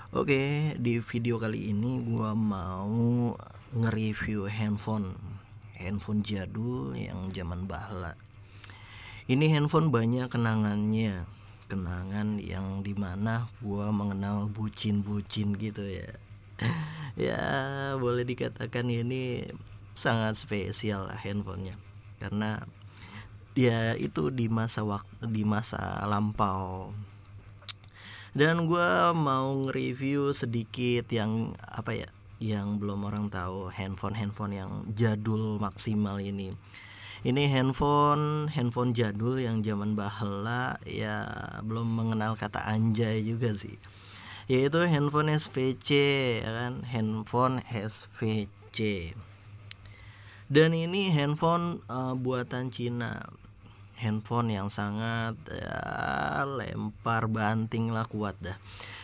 Oke, di video kali ini gua mau nge-review handphone jadul yang zaman bahla. Ini handphone banyak kenangannya, kenangan yang dimana gua mengenal bucin-bucin gitu ya. Ya, boleh dikatakan ini sangat spesial lah handphonenya, karena dia itu di masa lampau. Dan gue mau nge-review sedikit yang apa ya, yang belum orang tahu, handphone yang jadul maksimal ini handphone jadul yang zaman bahela ya, belum mengenal kata anjay juga sih, yaitu handphone SVC, ya kan, handphone SVC. Dan ini handphone buatan Cina, handphone yang sangat ya, lempar banting lah, kuat dah.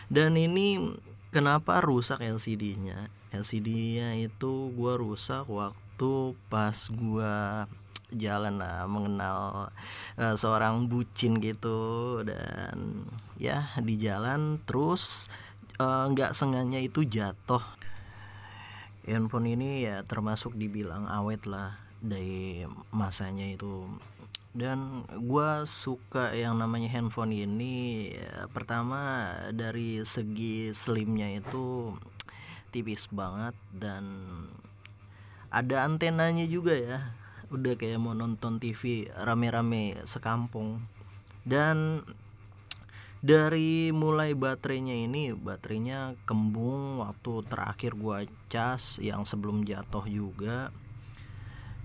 Dan ini kenapa rusak LCD-nya? LCD-nya itu gua rusak waktu pas gua jalan lah, mengenal seorang bucin gitu. Dan ya di jalan terus nggak sengaja itu jatuh. Handphone ini ya termasuk dibilang awet lah dari masanya itu. Dan gue suka yang namanya handphone ini ya, pertama dari segi slimnya itu tipis banget, dan ada antenanya juga ya, udah kayak mau nonton TV rame-rame sekampung. Dan dari mulai baterainya kembung waktu terakhir gua cas yang sebelum jatuh juga.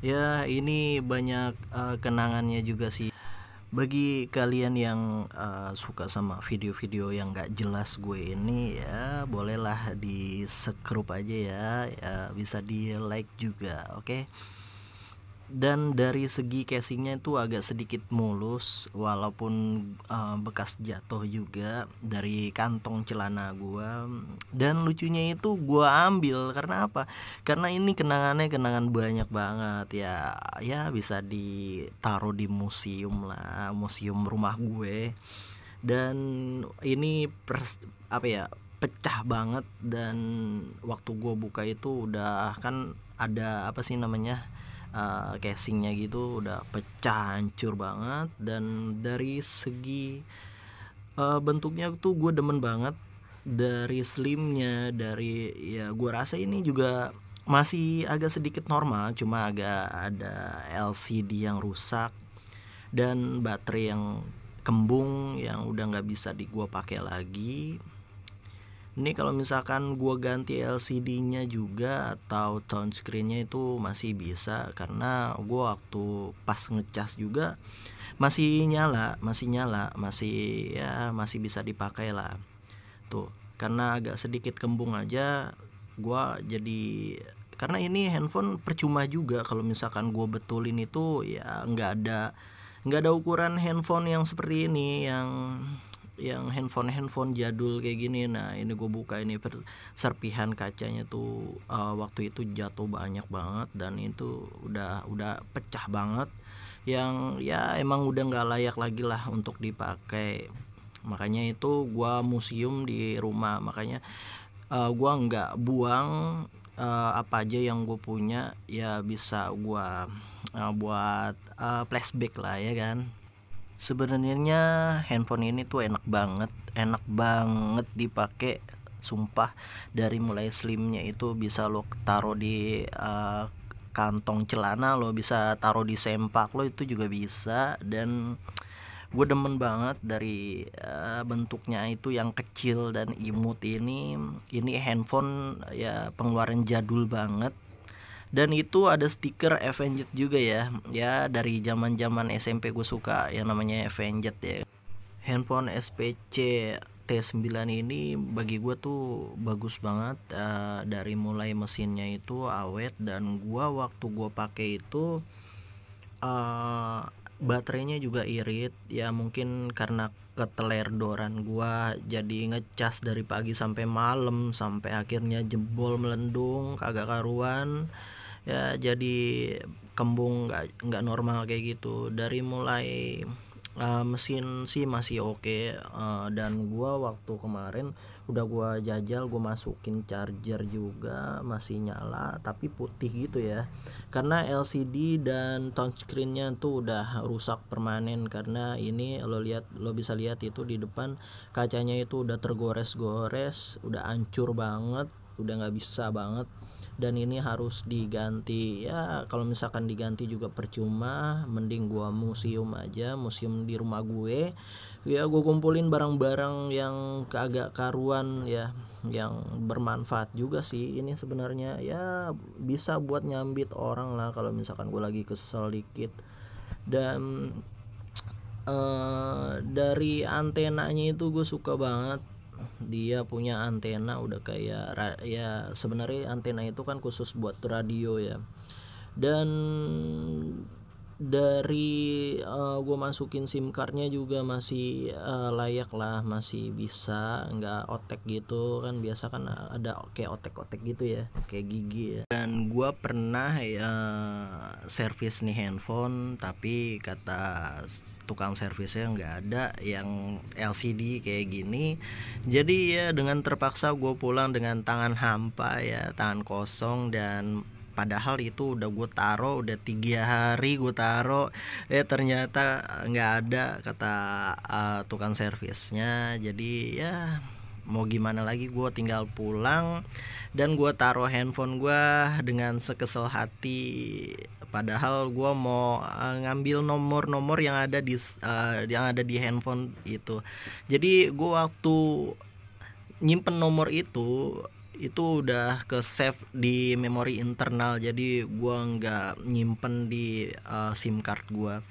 Ya ini banyak kenangannya juga sih. Bagi kalian yang suka sama video-video yang gak jelas gue ini ya, bolehlah di subscribe aja ya, ya bisa di like juga, oke? Dan dari segi casingnya itu agak sedikit mulus, walaupun bekas jatuh juga dari kantong celana gua. Dan lucunya itu gua ambil karena apa? Karena ini kenangan banyak banget ya. Ya bisa ditaruh di museum lah, museum rumah gue. Dan ini apa ya, pecah banget. Dan waktu gue buka itu udah kan ada apa sih namanya, casingnya gitu udah pecah, hancur banget. Dan dari segi bentuknya tuh gue demen banget, dari slimnya, dari ya gue rasa ini juga masih agak sedikit normal, cuma agak ada LCD yang rusak dan baterai yang kembung yang udah nggak bisa gua pakai lagi. Ini kalau misalkan gua ganti LCD-nya juga atau touchscreen-nya itu masih bisa, karena gua waktu pas ngecas juga masih ya masih bisa dipakai lah. Tuh, karena agak sedikit kembung aja gua jadi, karena ini handphone percuma juga kalau misalkan gua betulin itu ya nggak ada ukuran handphone yang seperti ini, yang handphone jadul kayak gini. Nah ini gue buka, ini serpihan kacanya tuh waktu itu jatuh banyak banget, dan itu udah pecah banget, yang ya emang udah nggak layak lagi lah untuk dipakai. Makanya itu gue museum di rumah, makanya gue nggak buang apa aja yang gue punya, ya bisa gue buat flashback lah, ya kan. Sebenarnya handphone ini tuh enak banget dipakai, sumpah. Dari mulai slimnya itu bisa lo taruh di kantong celana, lo bisa taruh di sempak lo, itu juga bisa. Dan gue demen banget dari bentuknya itu yang kecil dan imut. Ini handphone ya pengeluaran jadul banget. Dan itu ada stiker Avenged juga ya. Ya dari zaman-zaman SMP gue suka yang namanya Avenged ya. Handphone SPC T9 ini bagi gue tuh bagus banget, dari mulai mesinnya itu awet. Dan waktu gue pakai itu uh, baterainya juga irit ya, mungkin karena ketelerdoran gua jadi ngecas dari pagi sampai malam, sampai akhirnya jebol melendung kagak karuan ya, jadi kembung nggak normal kayak gitu. Dari mulai Mesin sih masih oke, dan gua waktu kemarin udah gua jajal, gua masukin charger juga masih nyala tapi putih gitu ya, karena LCD dan touchscreennya tuh udah rusak permanen. Karena ini lo bisa lihat itu di depan kacanya itu udah tergores-gores, udah hancur banget, udah nggak bisa banget, dan ini harus diganti. Ya kalau misalkan diganti juga percuma, mending gua museum aja, museum di rumah gue ya, gue kumpulin barang-barang yang kagak karuan ya, yang bermanfaat juga sih ini sebenarnya ya, bisa buat nyambit orang lah kalau misalkan gue lagi kesel dikit. Dan dari antenanya itu gue suka banget, dia punya antena udah kayak ya, sebenarnya antena itu kan khusus buat radio ya. Dan dari gue masukin SIM cardnya juga masih layak lah, masih bisa, nggak otek gitu kan, biasa kan ada kayak otek-otek gitu ya, kayak gigi ya. Dan gue pernah ya servis nih handphone, tapi kata tukang servisnya nggak ada yang LCD kayak gini. Jadi ya dengan terpaksa gue pulang dengan tangan hampa ya, tangan kosong. Dan padahal itu udah gue taro, udah 3 hari gue taro, ternyata nggak ada kata tukang servisnya. Jadi ya mau gimana lagi, gue tinggal pulang dan gue taruh handphone gue dengan sekesal hati. Padahal gue mau ngambil nomor-nomor yang ada di handphone itu. Jadi gue waktu nyimpen nomor itu udah ke save di memori internal, jadi gua nggak nyimpen di SIM card gua.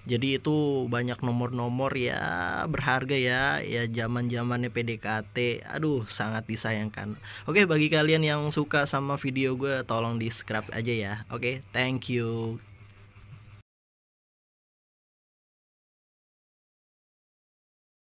Jadi itu banyak nomor-nomor ya berharga ya, ya zaman-zamannya PDKT. Aduh, sangat disayangkan. Oke, bagi kalian yang suka sama video gue tolong di subscribe aja ya. Oke, thank you.